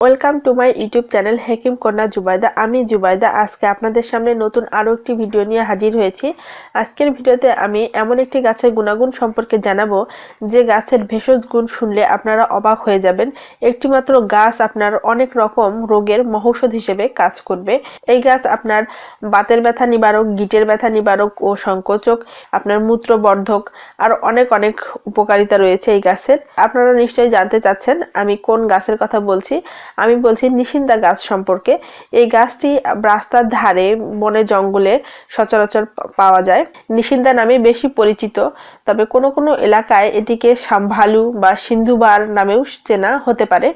Welcome to my YouTube channel হেকিম কন্যা জুবাইদা। আমি জুবাইদা আজকে আপনাদের সামনে নতুন আরও একটি ভিডিও নিয়ে হাজির হয়েছি। আজকের ভিডিওতে আমি এমন একটি গাছের গুণাগুণ সম্পর্কে জানাবো যে গাছের ভেষজ গুণ শুনলে আপনারা অবাক হয়ে যাবেন। একটি মাত্র গাছ আপনার অনেক রকম রোগের মহৌষধ হিসেবে কাজ করবে। এই গাছ আপনার বাতের ব্যথা নিবারক, গিটের ব্যথা নিবারক ও সংকোচক, আপনার মূত্রবর্ধক আর অনেক অনেক উপকারিতা রয়েছে এই গাছের। আপনারা নিশ্চয়ই জানতে চাচ্ছেন আমি কোন গাছের কথা বলছি। আমি বলছি নিশিন্দা গাছ সম্পর্কে। এই গাছটি রাস্তার ধারে বনে জঙ্গলে সচরাচর পাওয়া যায়। নিশিন্দা নামে বেশি পরিচিত, তবে কোনো কোনো এলাকায় এটিকে শামভালু বা সিন্ধুবার নামেও চেনা হতে পারে।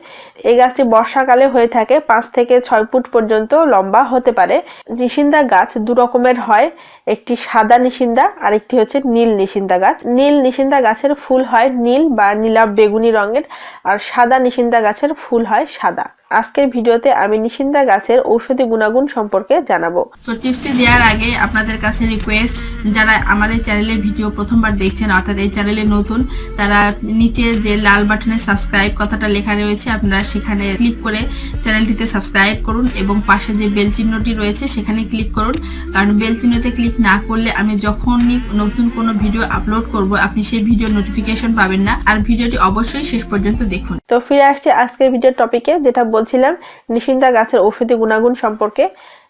এই গাছটি বর্ষাকালে হয়ে থাকে, 5 থেকে 6 ফুট পর্যন্ত লম্বা হতে পারে। নিশিন্দা গাছ দু রকমের হয়, একটি সাদা নিশিন্দা আর একটি হচ্ছে নীল নিশিন্দা গাছ। নীল নিশিন্দা গাছের ফুল হয় নীল বা নীলাভ বেগুনি রঙের, আর সাদা নিশিন্দা গাছের ফুল হয় সাদা। আজকের ভিডিওতে আমি নিশিন্দা গাছের ঔষধি গুণাগুণ সম্পর্কে জানাবো। তো টিপসটি দেওয়ার আগে আপনাদের কাছে রিকোয়েস্ট, যারা আমার এই চ্যানেলের ভিডিও প্রথমবার দেখছেন অর্থাৎ এই চ্যানেলে নতুন, তারা নিচে যে লাল বাটনে সাবস্ক্রাইব কথাটা লেখা রয়েছে আপনারা সেখানে ক্লিক করে চ্যানেলটিতে সাবস্ক্রাইব করুন এবং পাশে যে বেল চিহ্নটি রয়েছে সেখানে ক্লিক করুন, কারণ বেল চিহ্নতে ক্লিক না করলে আমি যখনই নতুন কোনো ভিডিও আপলোড করব আপনি সেই ভিডিও নোটিফিকেশন পাবেন না। আর ভিডিওটি অবশ্যই শেষ পর্যন্ত দেখুন। তো ফিরে আসছি আজকের ভিডিওর টপিকে, যেটা বলছিলাম নিশিন্দা গাছের ঔষধি গুণাগুণ সম্পর্কে।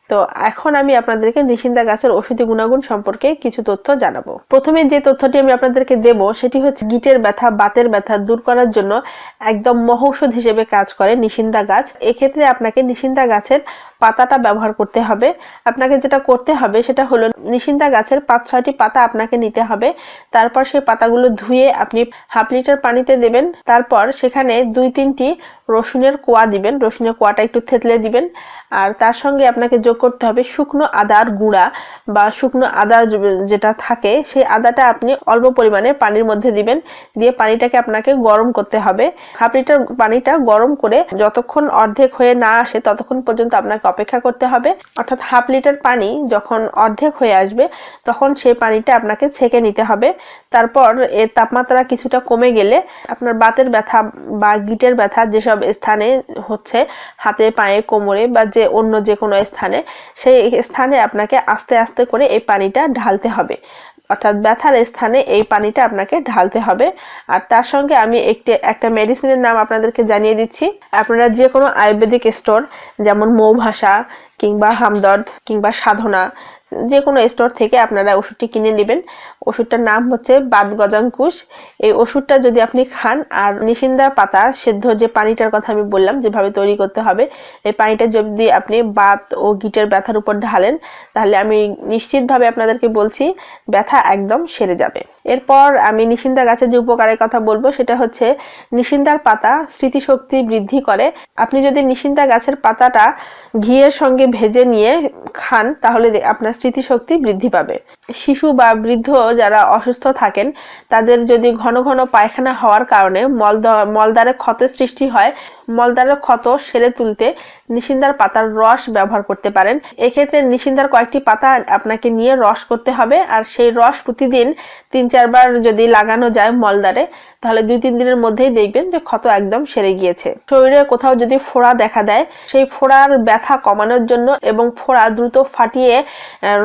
তো এখন আমি আপনাদেরকে নিশিন্দা গাছের ঔষধি গুণাগুণ সম্পর্কে কিছু তথ্য জানাবো। প্রথমে যে তথ্যটি আমি আপনাদেরকে দেব সেটি হচ্ছে গিটের ব্যথা, বাতের ব্যথা দূর করার জন্য একদম মহৌষধ হিসেবে কাজ করে নিশিন্দা গাছ। এক্ষেত্রে আপনাকে নিশিন্দা গাছের পাতাটা ব্যবহার করতে হবে। আপনাকে যেটা করতে হবে সেটা হলো নিশিন্দা গাছের 5-6টি পাতা আপনাকে নিতে হবে। তারপর সেই পাতাগুলো ধুয়ে আপনি হাফ লিটার পানিতে দেবেন। তারপর সেখানে 2-3টি রসুনের কোয়া দিবেন, রসুনের কোয়াটা একটু থেতলে দিবেন। আর তার সঙ্গে আপনাকে যোগ করতে হবে শুকনো আদার গুঁড়া বা শুকনো আদা যেটা থাকে সেই আদাটা আপনি অল্প পরিমাণে পানির মধ্যে দিবেন। দিয়ে পানিটাকে আপনাকে গরম করতে হবে। হাফ লিটার পানিটা গরম করে যতক্ষণ অর্ধেক হয়ে না আসে ততক্ষণ পর্যন্ত আপনাকে অপেক্ষা করতে হবে। অর্থাৎ হাফ লিটার পানি যখন অর্ধেক হয়ে আসবে তখন সেই পানিটা আপনাকে ছেঁকে নিতে হবে। তারপর এর তাপমাত্রা কিছুটা কমে গেলে আপনার বাতের ব্যথা বা গিটের ব্যথা যেসব স্থানে হচ্ছে, হাতে, পায়ে, কোমরে বা অন্য যে কোনো স্থানে, সেই স্থানে আপনাকে আস্তে আস্তে করে এই পানিটা ঢালতে হবে। অর্থাৎ ব্যথার স্থানে এই পানিটা আপনাকে ঢালতে হবে। আর তার সঙ্গে আমি একটা মেডিসিনের নাম আপনাদেরকে জানিয়ে দিচ্ছি। আপনারা যে কোনো আয়ুর্বেদিক স্টোর যেমন মৌভাষা কিংবা হামদর্দ কিংবা সাধনা যে কোনো স্টোর থেকে আপনারা ওষুধটি কিনে নেবেন। ওষুধটার নাম হচ্ছে বাতগজাংকুশ। এই ওষুধটা যদি আপনি খান আর নিশিন্দা পাতা সেদ্ধ যে পানিটার কথা আমি বললাম যেভাবে তৈরি করতে হবে, এই পানিটা যদি আপনি বাত ও গিটের ব্যথার উপর ঢালেন তাহলে আমি নিশ্চিতভাবে আপনাদেরকে বলছি ব্যথা একদম সেরে যাবে। এরপর আমি নিশিন্দা গাছের যে উপকারের কথা বলবো সেটা হচ্ছে নিশিন্দার পাতা স্মৃতিশক্তি বৃদ্ধি করে। আপনি যদি নিশিন্দা গাছের পাতাটা ঘিয়ের সঙ্গে ভেজে নিয়ে খান তাহলে আপনার স্মৃতিশক্তি বৃদ্ধি পাবে। শিশু বা বৃদ্ধ যারা অসুস্থ থাকেন তাদের যদি ঘন ঘন পায়খানা হওয়ার কারণে মলদ্বারে ক্ষতের সৃষ্টি হয়, মলদ্বারের ক্ষত সেরে তুলতে নিশিন্দার পাতার রস ব্যবহার করতে পারেন। এক্ষেত্রে নিশিন্দার কয়েকটি পাতা আপনাকে নিয়ে রস করতে হবে, আর সেই রস প্রতিদিন 3-4 বার যদি লাগানো যায় মলদ্বারে তাহলে 2-3 দিনের মধ্যেই দেখবেন যে ক্ষত একদম সেরে গিয়েছে। শরীরে কোথাও যদি ফোড়া দেখা দেয় সেই ফোড়ার ব্যথা কমানোর জন্য এবং ফোড়া দ্রুত ফাটিয়ে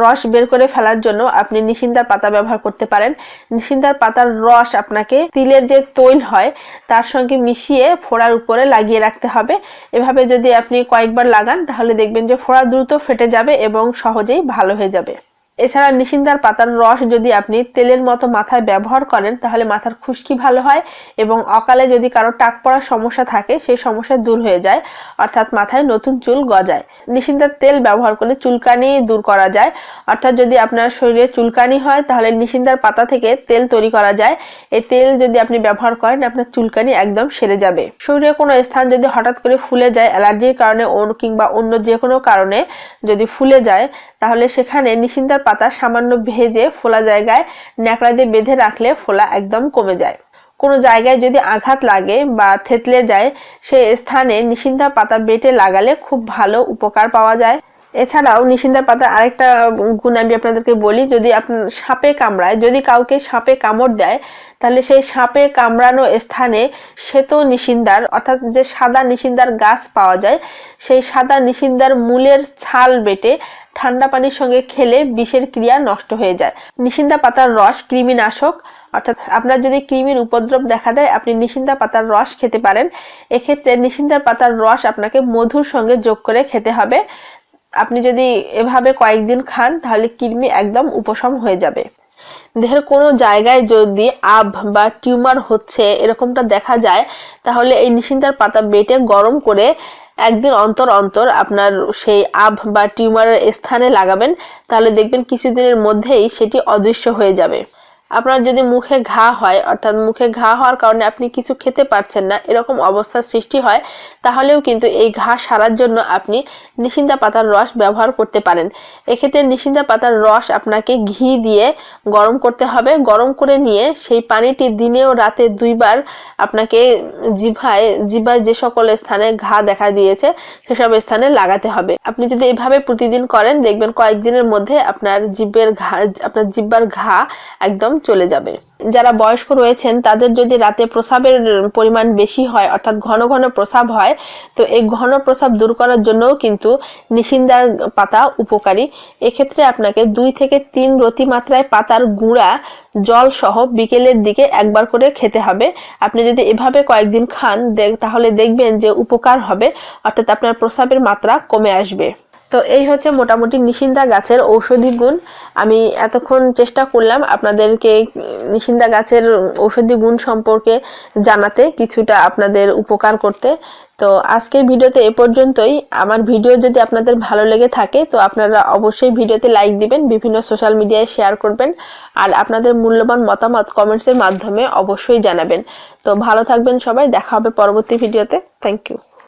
রস বের করে ফেলার জন্য আপনি নিশিন্দার পাতা ব্যবহার করতে পারেন। নিশিন্দার পাতার রস আপনাকে তিলের যে তৈল হয় তার সঙ্গে মিশিয়ে ফোড়ার উপরে লাগিয়ে রাখতে হবে। এভাবে যদি আপনি কয়েকবার লাগান তাহলে দেখবেন যে ফোড়া দ্রুত ফেটে যাবে এবং সহজেই ভালো হয়ে যাবে। এছাড়া নিশিন্দার পাতার রস যদি আপনি তেলের মতো মাথায় ব্যবহার করেন তাহলে মাথার খুশকি ভালো হয় এবং অকালে যদি কারো টাক পড়ার সমস্যা থাকে সেই সমস্যা দূর হয়ে যায়, অর্থাৎ মাথায় নতুন চুল গজায়। নিশিন্দার তেল ব্যবহার করলে চুলকানি দূর করা যায়। অর্থাৎ যদি আপনার শরীরে চুলকানি হয় তাহলে নিশিন্দার পাতা থেকে তেল তৈরি করা যায়। এই তেল যদি আপনি ব্যবহার করেন আপনার চুলকানি একদম সেরে যাবে। শরীরে কোনো স্থান যদি হঠাৎ করে ফুলে যায় অ্যালার্জির কারণে কিংবা অন্য যে কোনো কারণে যদি ফুলে যায় তাহলে সেখানে নিশিন্দার পাতা সামান্য ভেজে ফোলা জায়গায় ন্যাকড়া দিয়ে বেঁধে রাখলে ফোলা একদম কমে যায়। কোনো জায়গায় যদি আঘাত লাগে বা থেতলে যায় সেই স্থানে নিশিন্দা পাতা বেটে লাগালে খুব ভালো উপকার পাওয়া যায়। এছাড়াও নিশিন্দার পাতার আরেকটা গুণ আমি আপনাদেরকে বলি, যদি আপনার সাপে কামড়ায়, যদি কাউকে সাপে কামড় দেয়, তাহলে সেই সাপে কামড়ানো স্থানে শ্বেত নিশিন্দার অর্থাৎ যে সাদা নিশিন্দার গাছ পাওয়া যায়, সেই সাদা নিশিন্দার মূলের ছাল বেটে ঠান্ডা পানির সঙ্গে খেলে বিষের ক্রিয়া নষ্ট হয়ে যায়। নিশিন্দা পাতার রস কৃমিনাশক, অর্থাৎ আপনার যদি কৃমির উপদ্রব দেখা দেয় আপনি নিশিন্দা পাতার রস খেতে পারেন। এক্ষেত্রে নিশিন্দার পাতার রস আপনাকে মধুর সঙ্গে যোগ করে খেতে হবে। আপনি যদি এভাবে কয়েকদিন খান তাহলে কৃমি একদম উপশম হয়ে যাবে। দেহের কোনো জায়গায় যদি আভ বা টিউমার হচ্ছে এরকমটা দেখা যায়, তাহলে এই নিশিন্দার পাতা বেটে গরম করে একদিন অন্তর অন্তর আপনার সেই আভ বা টিউমারের স্থানে লাগাবেন, তাহলে দেখবেন কিছুদিনের মধ্যেই সেটি অদৃশ্য হয়ে যাবে। আপনার যদি মুখে ঘা হয়, অর্থাৎ মুখে ঘা হওয়ার কারণে আপনি কিছু খেতে পারছেন না, এরকম অবস্থার সৃষ্টি হয়, তাহলেও কিন্তু এই ঘা সারার জন্য আপনি নিশিন্দা পাতার রস ব্যবহার করতে পারেন। এক্ষেত্রে নিশিন্দা পাতার রস আপনাকে ঘি দিয়ে গরম করতে হবে। গরম করে নিয়ে সেই পানিটি দিনে ও রাতে 2 বার আপনাকে জিভায় যে সকল স্থানে ঘা দেখা দিয়েছে সেসব স্থানে লাগাতে হবে। আপনি যদি এভাবে প্রতিদিন করেন দেখবেন কয়েকদিনের মধ্যে আপনার জিহ্বার ঘা একদম চলে যাবে। যারা বয়স্ক রয়েছেন তাদের যদি রাতে প্রস্রাবের পরিমাণ বেশি হয়, অর্থাৎ ঘন ঘন প্রস্রাব হয়, তো এই ঘন প্রস্রাব দূর করার জন্যও কিন্তু নিশিন্দার পাতা উপকারী। এক্ষেত্রে আপনাকে 2 থেকে 3 রতি মাত্রায় পাতার গুঁড়া জল সহ বিকেলের দিকে একবার করে খেতে হবে। আপনি যদি এভাবে কয়েকদিন খান তাহলে দেখবেন যে উপকার হবে, অর্থাৎ আপনার প্রস্রাবের মাত্রা কমে আসবে। তো এই হচ্ছে মোটামুটি নিশিন্দা গাছের ঔষধি গুণ। আমি এতক্ষণ চেষ্টা করলাম আপনাদেরকে নিশিন্দা গাছের ঔষধি গুণ সম্পর্কে জানাতে, কিছুটা আপনাদের উপকার করতে। তো আজকের ভিডিওতে এ পর্যন্তই। আমার ভিডিও যদি আপনাদের ভালো লেগে থাকে তো আপনারা অবশ্যই ভিডিওতে লাইক দিবেন, বিভিন্ন সোশ্যাল মিডিয়ায় শেয়ার করবেন, আর আপনাদের মূল্যবান মতামত কমেন্টসের মাধ্যমে অবশ্যই জানাবেন। তো ভালো থাকবেন সবাই, দেখা হবে পরবর্তী ভিডিওতে। Thank you.